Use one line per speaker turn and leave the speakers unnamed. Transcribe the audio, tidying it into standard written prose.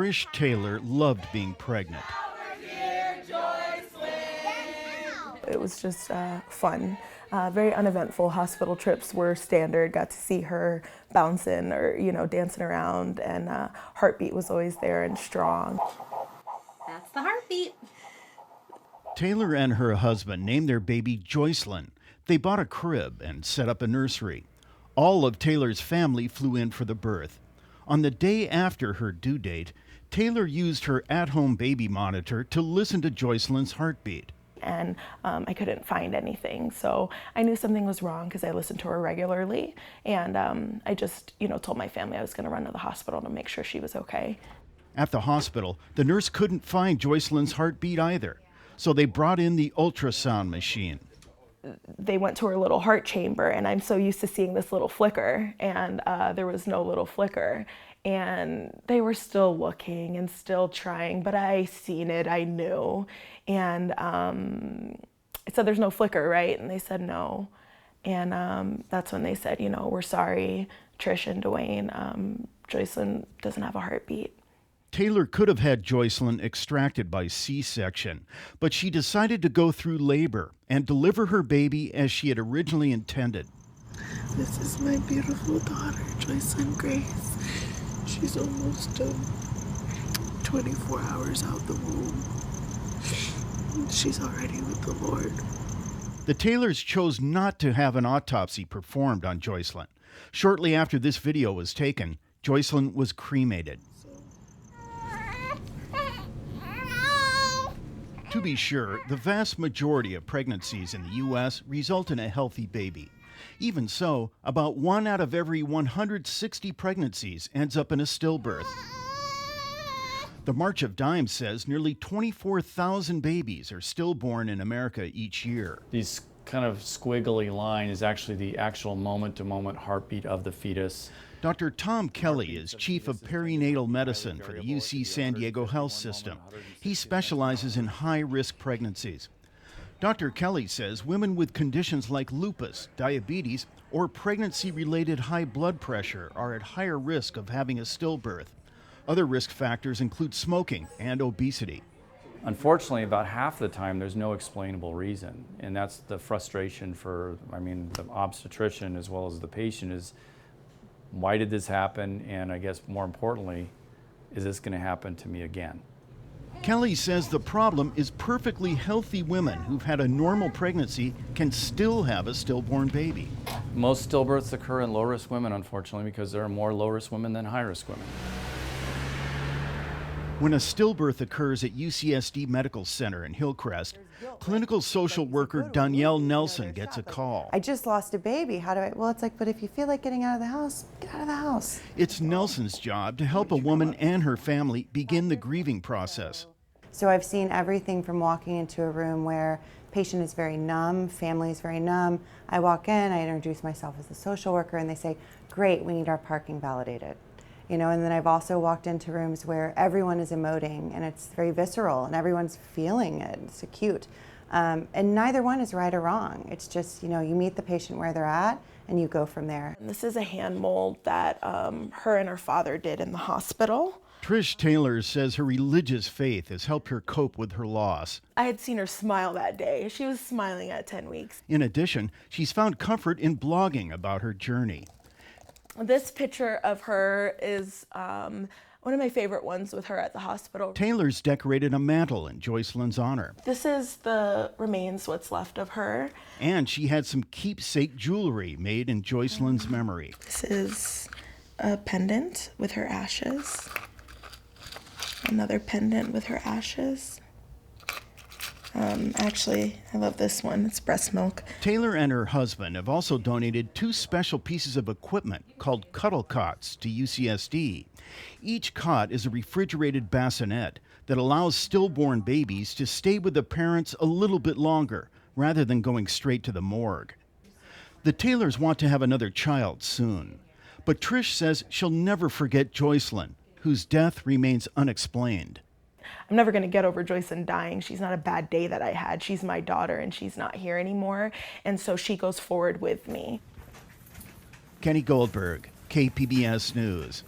Trish Taylor loved being pregnant.
It was just fun. Very uneventful. Hospital trips were standard. Got to see her bouncing or, dancing around, and heartbeat was always there and strong.
That's the heartbeat.
Taylor and her husband named their baby Joycelyn. They bought a crib and set up a nursery. All of Taylor's family flew in for the birth. On the day after her due date, Taylor used her at-home baby monitor to listen to Joycelyn's heartbeat.
And I couldn't find anything, so I knew something was wrong because I listened to her regularly, and I just told my family I was going to run to the hospital to make sure she was okay.
At the hospital, the nurse couldn't find Joycelyn's heartbeat either, so they brought in the ultrasound machine.
They went to her little heart chamber, and I'm so used to seeing this little flicker, and there was no little flicker. And they were still looking and still trying, but I seen it, I knew. And I said, there's no flicker, right? And they said no. And that's when they said, we're sorry, Trish and Dwayne, Joycelyn doesn't have a heartbeat.
Taylor could have had Joycelyn extracted by C-section, but she decided to go through labor and deliver her baby as she had originally intended.
This is my beautiful daughter, Joycelyn Grace. She's almost 24 hours out the womb. She's already with the Lord.
The Taylors chose not to have an autopsy performed on Joycelyn. Shortly after this video was taken, Joycelyn was cremated. To be sure, the vast majority of pregnancies in the U.S. result in a healthy baby. Even so, about 1 out of every 160 pregnancies ends up in a stillbirth. The March of Dimes says nearly 24,000 babies are stillborn in America each year.
These kind of squiggly line is actually the actual moment-to-moment heartbeat of the fetus.
Dr. Tom Kelly is chief of perinatal medicine for the UC San Diego Health System. He specializes in high-risk pregnancies. Dr. Kelly says women with conditions like lupus, diabetes, or pregnancy-related high blood pressure are at higher risk of having a stillbirth. Other risk factors include smoking and obesity.
Unfortunately, about half the time there's no explainable reason, and that's the frustration for, the obstetrician as well as the patient is, why did this happen? And I guess more importantly, is this going to happen to me again?
Kelly says the problem is perfectly healthy women who've had a normal pregnancy can still have a stillborn baby.
Most stillbirths occur in low-risk women, unfortunately, because there are more low-risk women than high-risk women.
When a stillbirth occurs at UCSD Medical Center in Hillcrest, clinical social worker Danielle Nelson gets a call.
I just lost a baby. How do I? Well, it's like, but if you feel like getting out of the house, get out of the house.
It's Nelson's job to help a woman and her family begin the grieving process.
So I've seen everything from walking into a room where patient is very numb, family is very numb. I walk in, I introduce myself as a social worker, and they say, great, we need our parking validated. And then I've also walked into rooms where everyone is emoting and it's very visceral and everyone's feeling it. It's acute. And neither one is right or wrong. It's just, you meet the patient where they're at and you go from there.
This is a hand mold that her and her father did in the hospital.
Trish Taylor says her religious faith has helped her cope with her loss.
I had seen her smile that day. She was smiling at 10 weeks.
In addition, she's found comfort in blogging about her journey.
This picture of her is one of my favorite ones with her at the hospital.
Taylor's decorated a mantle in Joycelyn's honor.
This is the remains, what's left of her.
And she had some keepsake jewelry made in Joycelyn's memory.
This is a pendant with her ashes. Another pendant with her ashes. Actually, I love this one. It's breast milk.
Taylor and her husband have also donated 2 special pieces of equipment called Cuddle cots to UCSD. Each cot is a refrigerated bassinet that allows stillborn babies to stay with the parents a little bit longer rather than going straight to the morgue. The Taylors want to have another child soon, but Trish says she'll never forget Joycelyn, whose death remains unexplained.
I'm never going to get over Joycelyn dying. She's not a bad day that I had. She's my daughter and she's not here anymore. And so she goes forward with me.
Kenny Goldberg, KPBS News.